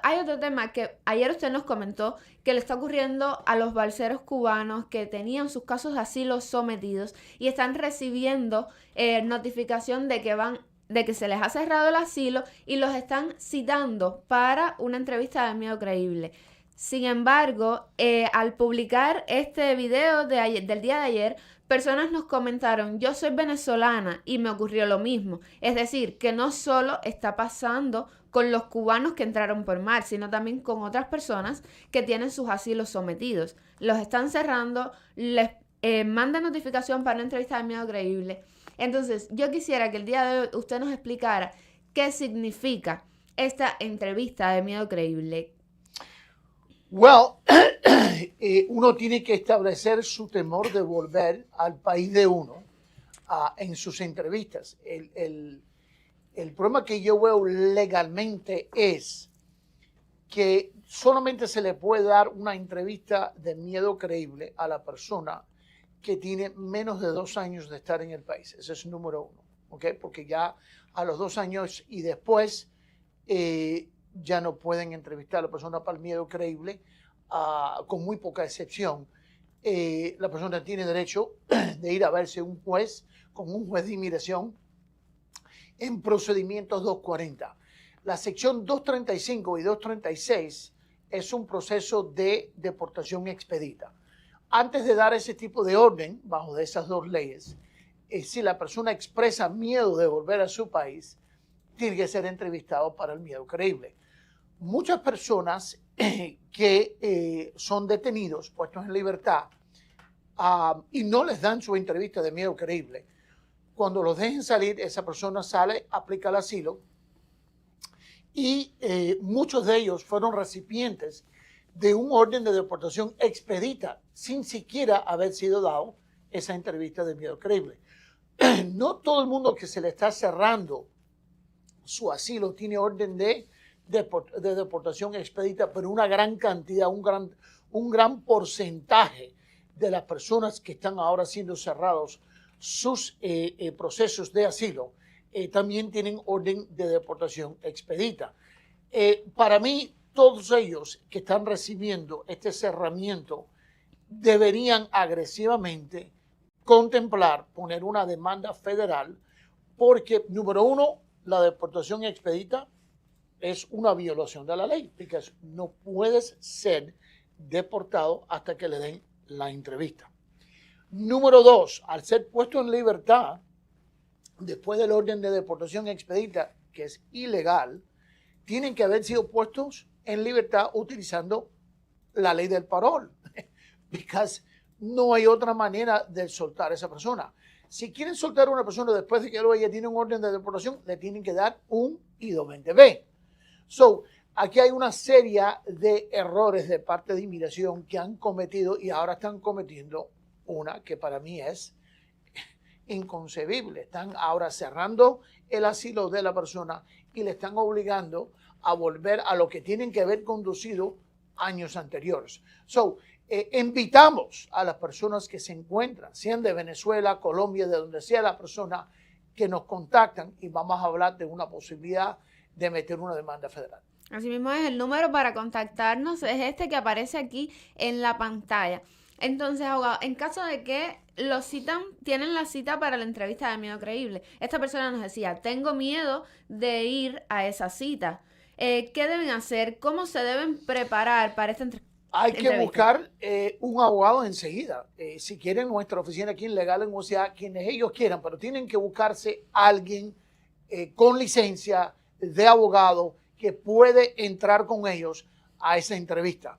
hay otro tema que ayer usted nos comentó que le está ocurriendo a los balseros cubanos que tenían sus casos de asilo sometidos y están recibiendo notificación de que se les ha cerrado el asilo y los están citando para una entrevista de Miedo Creíble. Sin embargo, al publicar este video del día de ayer, personas nos comentaron, yo soy venezolana y me ocurrió lo mismo. Es decir, que no solo está pasando con los cubanos que entraron por mar, sino también con otras personas que tienen sus asilos sometidos. Los están cerrando, les mandan notificación para una entrevista de Miedo Creíble. Entonces, yo quisiera que el día de hoy usted nos explicara qué significa esta entrevista de Miedo Creíble. Well, uno tiene que establecer su temor de volver al país de uno en sus entrevistas. El problema que yo veo legalmente es que solamente se le puede dar una entrevista de miedo creíble a la persona que tiene menos de 2 años de estar en el país. Ese es el número 1, ¿ok? Porque ya a los 2 años y después ya no pueden entrevistar a la persona para el miedo creíble, con muy poca excepción. La persona tiene derecho de ir a verse un juez, con un juez de inmigración, en procedimientos 240. La sección 235 y 236 es un proceso de deportación expedita. Antes de dar ese tipo de orden, bajo de esas dos leyes, si la persona expresa miedo de volver a su país, tiene que ser entrevistado para el miedo creíble. Muchas personas que son detenidos, puestos en libertad, y no les dan su entrevista de miedo creíble, cuando los dejen salir, esa persona sale, aplica el asilo, y muchos de ellos fueron recipientes de un orden de deportación expedita sin siquiera haber sido dado esa entrevista de miedo creíble. No todo el mundo que se le está cerrando su asilo tiene orden de deportación expedita, pero una gran cantidad, un gran porcentaje de las personas que están ahora siendo cerrados sus procesos de asilo también tienen orden de deportación expedita. Para mí, todos ellos que están recibiendo este cerramiento deberían agresivamente contemplar poner una demanda federal porque, número 1, la deportación expedita es una violación de la ley, porque no puedes ser deportado hasta que le den la entrevista. Número 2, al ser puesto en libertad, después del orden de deportación expedita, que es ilegal, tienen que haber sido puestos en libertad utilizando la ley del parol, porque no hay otra manera de soltar a esa persona. Si quieren soltar a una persona después de que ella tiene un orden de deportación, le tienen que dar un I-220B. So, aquí hay una serie de errores de parte de inmigración que han cometido y ahora están cometiendo una que para mí es inconcebible. Están ahora cerrando el asilo de la persona y le están obligando a volver a lo que tienen que haber conducido años anteriores. So, invitamos a las personas que se encuentran, sean de Venezuela, Colombia, de donde sea la persona, que nos contactan y vamos a hablar de una posibilidad de meter una demanda federal. Así mismo es, el número para contactarnos es este que aparece aquí en la pantalla. Entonces, abogado, en caso de que los citan, tienen la cita para la entrevista de miedo creíble. Esta persona nos decía, tengo miedo de ir a esa cita. ¿Qué deben hacer? ¿Cómo se deben preparar para esta entrevista? Hay que buscar un abogado enseguida. Si quieren, nuestra oficina aquí en Legal en UCA, quienes ellos quieran, pero tienen que buscarse alguien con licencia de abogado que puede entrar con ellos a esa entrevista.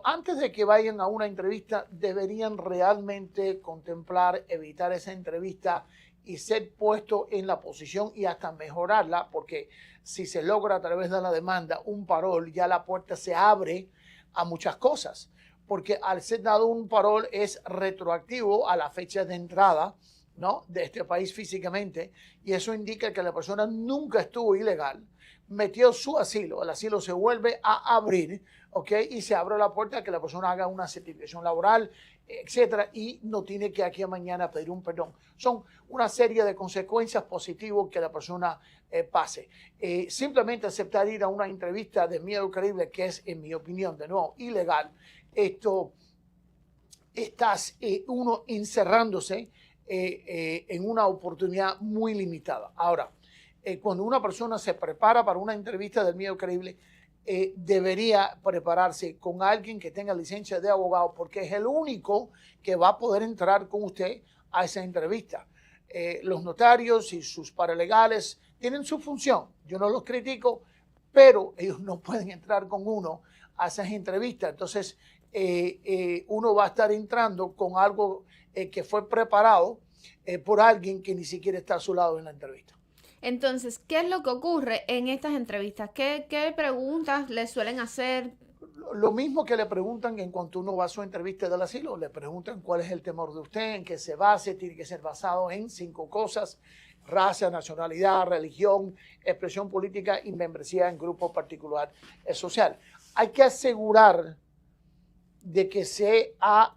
Antes de que vayan a una entrevista, deberían realmente contemplar, evitar esa entrevista y ser puesto en la posición y hasta mejorarla, porque si se logra a través de la demanda un parol, ya la puerta se abre a muchas cosas, porque al ser dado un parol es retroactivo a la fecha de entrada, ¿no?, de este país físicamente, y eso indica que la persona nunca estuvo ilegal, metió su asilo, el asilo se vuelve a abrir, ¿ok? Y se abre la puerta a que la persona haga una certificación laboral, etcétera, y no tiene que aquí a mañana pedir un perdón. Son una serie de consecuencias positivas que la persona pase. Simplemente aceptar ir a una entrevista de Miedo Creíble, que es, en mi opinión, de nuevo, ilegal. Estás uno encerrándose en una oportunidad muy limitada. Ahora, cuando una persona se prepara para una entrevista del Miedo Creíble, debería prepararse con alguien que tenga licencia de abogado, porque es el único que va a poder entrar con usted a esa entrevista. Los notarios y sus paralegales tienen su función, yo no los critico, pero ellos no pueden entrar con uno a esas entrevistas. Entonces, uno va a estar entrando con algo que fue preparado por alguien que ni siquiera está a su lado en la entrevista. Entonces, ¿qué es lo que ocurre en estas entrevistas? ¿Qué preguntas le suelen hacer? Lo mismo que le preguntan en cuanto uno va a su entrevista del asilo, le preguntan cuál es el temor de usted, en qué se base, tiene que ser basado en 5 cosas: raza, nacionalidad, religión, expresión política y membresía en grupo particular social. Hay que asegurar de que se ha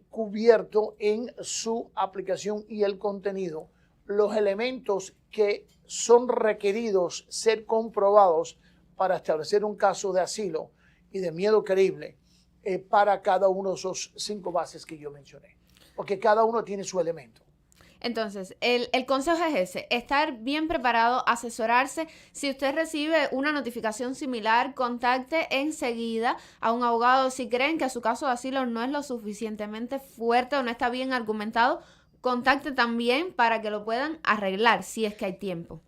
cubierto en su aplicación y el contenido los elementos que son requeridos ser comprobados para establecer un caso de asilo y de miedo creíble para cada uno de esos 5 bases que yo mencioné, porque cada uno tiene su elemento. Entonces, el consejo es ese: estar bien preparado, asesorarse. Si usted recibe una notificación similar, contacte enseguida a un abogado. Si creen que su caso de asilo no es lo suficientemente fuerte o no está bien argumentado, contacte también para que lo puedan arreglar si es que hay tiempo.